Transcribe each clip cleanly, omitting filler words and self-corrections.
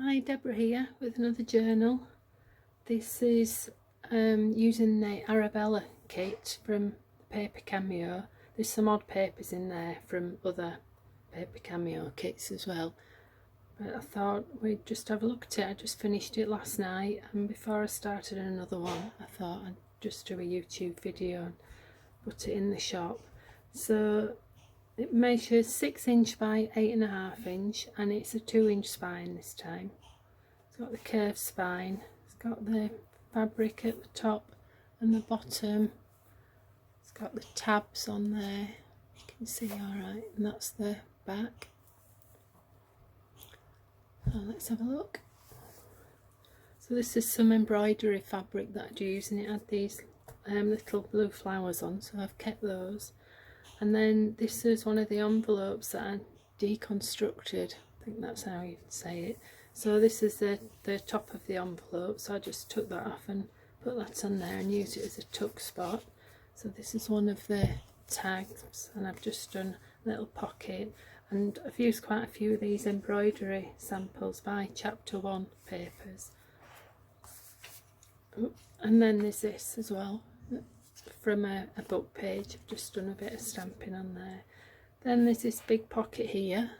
Hi, Deborah here with another journal. This is using the Arabella kit from Paper Cameo. There's some odd papers in there from other Paper Cameo kits as well, but I thought we'd just have a look at it. I just finished it last night, and before I started another one I thought I'd just do a YouTube video and put it in the shop. So it measures 6 inch by 8.5 inch, and it's a 2 inch spine this time. It's got the curved spine, it's got the fabric at the top and the bottom, it's got the tabs on there, you can see alright, and that's the back. So let's have a look. So this is some embroidery fabric that I'd used, and it had these little blue flowers on, so I've kept those. And then this is one of the envelopes that I deconstructed, I think that's how you say it. So this is the top of the envelope, so I just took that off and put that on there and used it as a tuck spot. So this is one of the tags, and I've just done a little pocket, and I've used quite a few of these embroidery samples by Chapter 1 papers. And then there's this as well, from a book page. I've just done a bit of stamping on there. Then there's this big pocket here,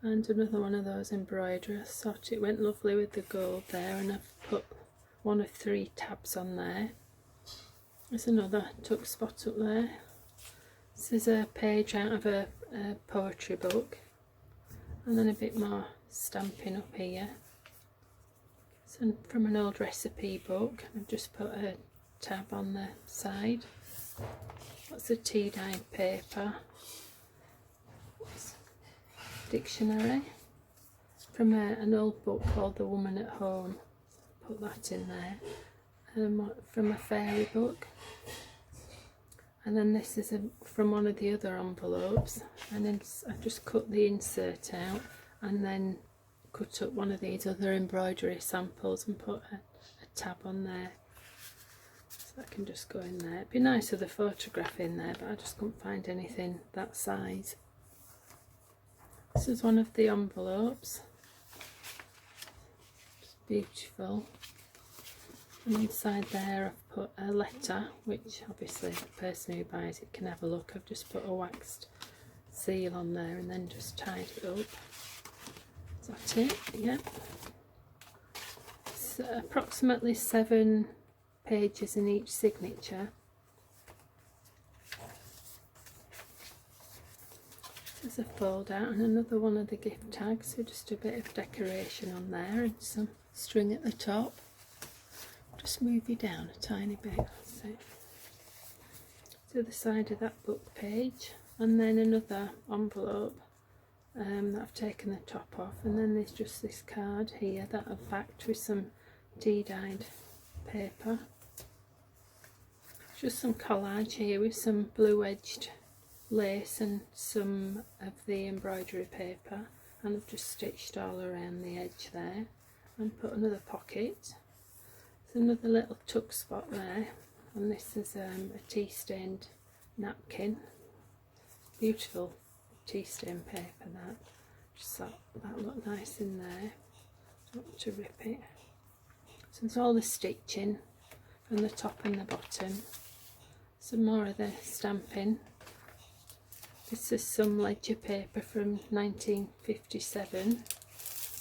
and another one of those embroidery. I thought it went lovely with the gold there, and I've put one of 3 tabs on there. There's another tuck spot up there. This is a page out of a poetry book, and then a bit more stamping up here. So from an old recipe book, I've just put a tab on the side. That's a tea dyed paper. Dictionary from an old book called The Woman at Home. Put that in there. From a fairy book. And then this is from one of the other envelopes, and then I just cut the insert out and then cut up one of these other embroidery samples and put a tab on there. So that can just go in there. It'd be nice with a photograph in there, but I just couldn't find anything that size. This is one of the envelopes. It's beautiful. And inside there I've put a letter, which obviously the person who buys it can have a look. I've just put a waxed seal on there and then just tied it up. Is that it? Yeah. It's approximately 7 pages in each signature. There's a fold out and another one of the gift tags, so just a bit of decoration on there and some string at the top. Just move you down a tiny bit, that's it. To the side of that book page, and then another envelope that I've taken the top off, and then there's just this card here that I've backed with some tea dyed paper. Just some collage here with some blue edged lace and some of the embroidery paper, and I've just stitched all around the edge there and put another pocket. There's another little tuck spot there, and this is a tea stained napkin. Beautiful tea stained paper that. Just thought that looked nice in there. Don't want to rip it. So there's all the stitching from the top and the bottom. Some more of the stamping. This is some ledger paper from 1957.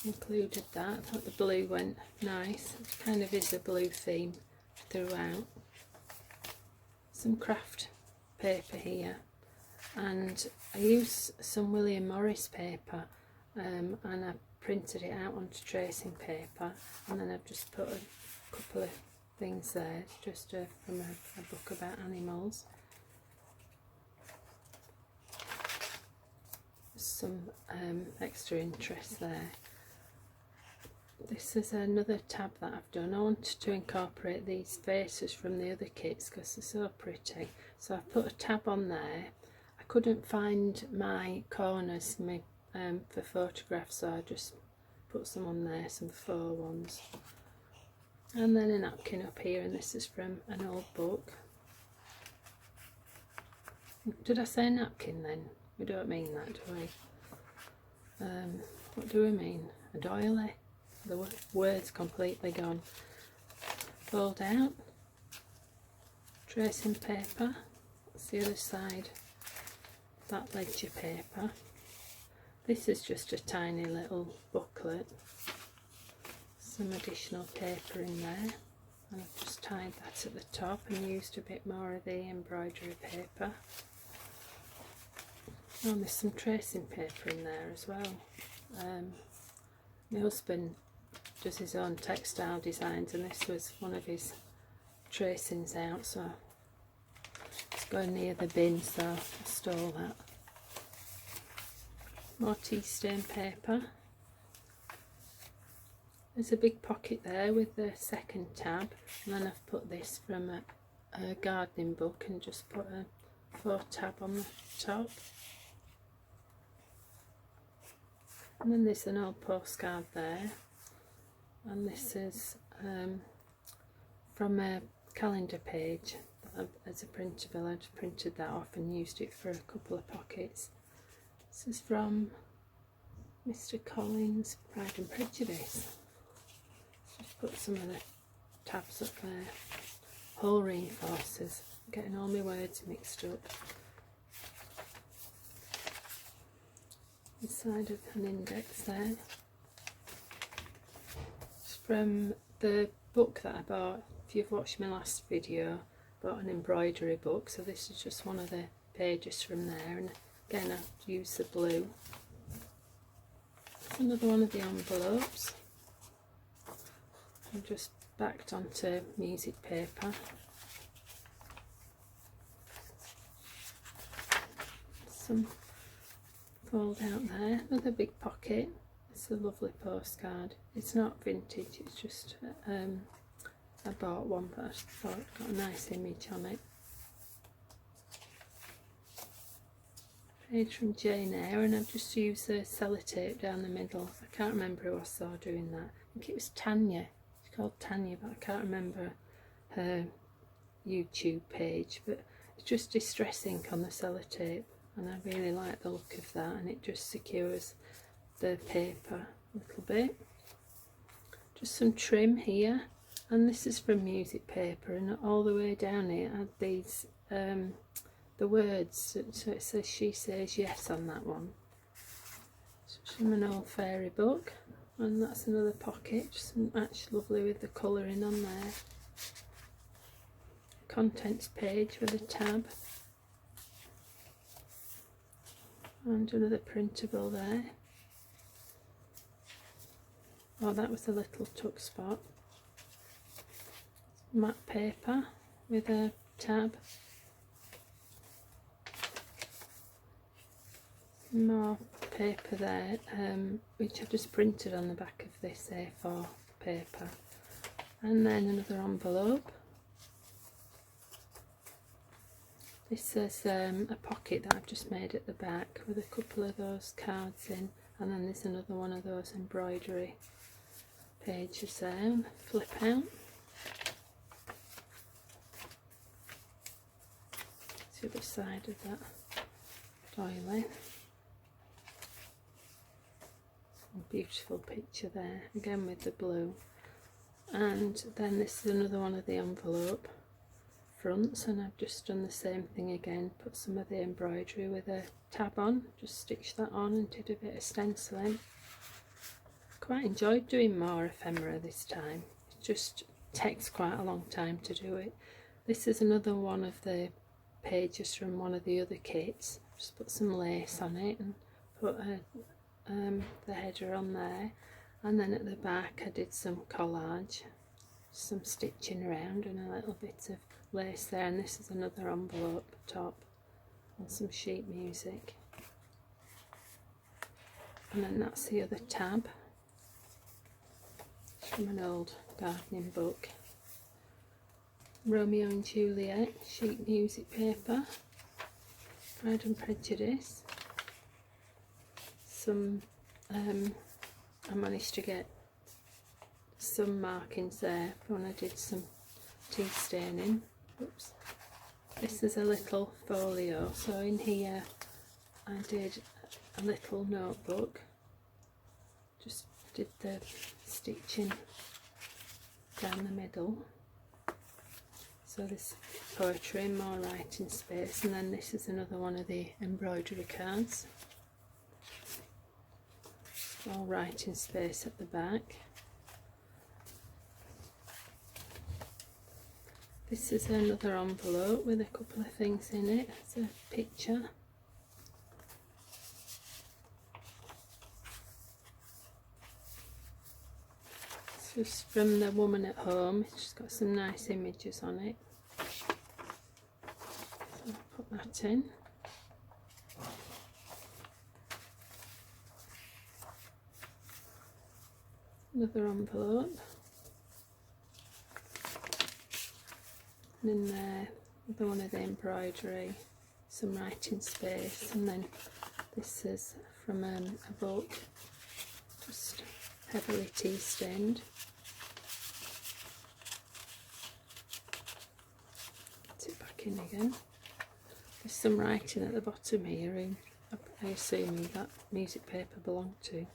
Included that. I thought the blue went nice. It kind of is a blue theme throughout. Some craft paper here, and I used some William Morris paper and I printed it out onto tracing paper, and then I've just put a couple of things there just from a book about animals. Some extra interest there. This is another tab that I've done. I wanted to incorporate these faces from the other kits because they're so pretty, so I've put a tab on there. I couldn't find my corners for photographs, so I just put some on there, some faux ones, and then a napkin up here, and this is from an old book. Did I say napkin then? We don't mean that, do we? What do we mean? A doily? the words completely gone. Fold out, tracing paper, that's the other side, that ledger paper. This is just a tiny little booklet, some additional paper in there, and I've just tied that at the top and used a bit more of the embroidery paper. Oh, there's some tracing paper in there as well. My husband does his own textile designs, and this was one of his tracings out, so it's going near the bin, so I stole that. More tea stain paper. There's a big pocket there with the second tab, and then I've put this from a gardening book and just put a 4 tab on the top. And then there's an old postcard there, and this is from a calendar page as a printable. I just printed that off and used it for a couple of pockets. This is from Mr. Collins' Pride and Prejudice. Just put some of the tabs up there. Hole reinforcers. I'm getting all my words mixed up. Inside of an index there. It's from the book that I bought. If you've watched my last video, I bought an embroidery book, so this is just one of the pages from there, and again I've used the blue. It's another one of the envelopes. I'm just backed onto music paper. Some fold out there, another big pocket. It's a lovely postcard. It's not vintage, it's just I bought one, but I thought it got a nice image on it. Page from Jane Eyre, and I've just used the sellotape down the middle. I can't remember who I saw doing that. I think it was Tanya. She's called Tanya, but I can't remember her YouTube page. But it's just distress ink on the sellotape, and I really like the look of that, and it just secures the paper a little bit. Just some trim here, and this is from music paper, and all the way down here I had these the words, so it says "She Says Yes" on that one. So it's from an old fairy book, and that's another pocket, just matched lovely with the colouring on there. Contents page with a tab. And another printable there. Oh, that was a little tuck spot. Matte paper with a tab. More paper there, which I just printed on the back of this A4 paper. And then another envelope. This is a pocket that I've just made at the back with a couple of those cards in, and then there's another one of those embroidery pages there. Flip out. It's the other side of that doily. A beautiful picture there, again with the blue. And then this is another one of the envelope fronts, and I've just done the same thing again, put some of the embroidery with a tab on, just stitched that on and did a bit of stenciling. Quite enjoyed doing more ephemera this time. It just takes quite a long time to do it. This is another one of the pages from one of the other kits. Just put some lace on it and put the header on there, and then at the back I did some collage, some stitching around and a little bit of lace there, and this is another envelope top and some sheet music, and then that's the other tab from an old gardening book. Romeo and Juliet sheet music paper. Pride and Prejudice. Some I managed to get some markings there when I did some tea staining. Oops. This is a little folio, so in here I did a little notebook, just did the stitching down the middle. So this poetry and more writing space, and then this is another one of the embroidery cards. All writing space at the back. This is another envelope with a couple of things in it. It's a picture. It's just from the woman at home. She's got some nice images on it. So I'll put that in. Another envelope. And in there, another one of the embroidery, some writing space, and then this is from a book, just heavily tea stained. Put it back in again. There's some writing at the bottom here, and I assume that music paper belonged to.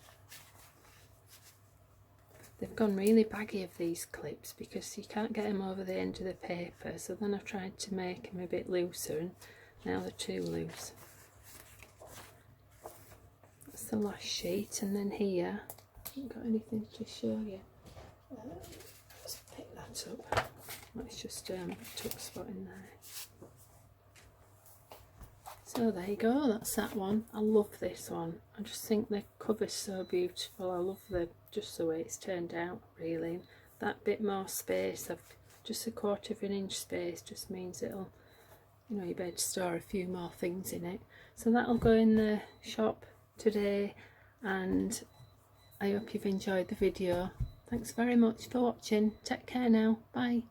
They've gone really baggy of these clips because you can't get them over the end of the paper, so then I've tried to make them a bit looser and now they're too loose. That's the last sheet, and then here I haven't got anything to show you. Let's pick that up. Let's just tuck spot in there. So there you go, that's that one. I love this one. I just think the cover's so beautiful. I love just the way it's turned out, really. That bit more space, of just a 1/4 of an inch space, just means it'll, you know, you'll be able to store a few more things in it. So that'll go in the shop today, and I hope you've enjoyed the video. Thanks very much for watching. Take care now. Bye.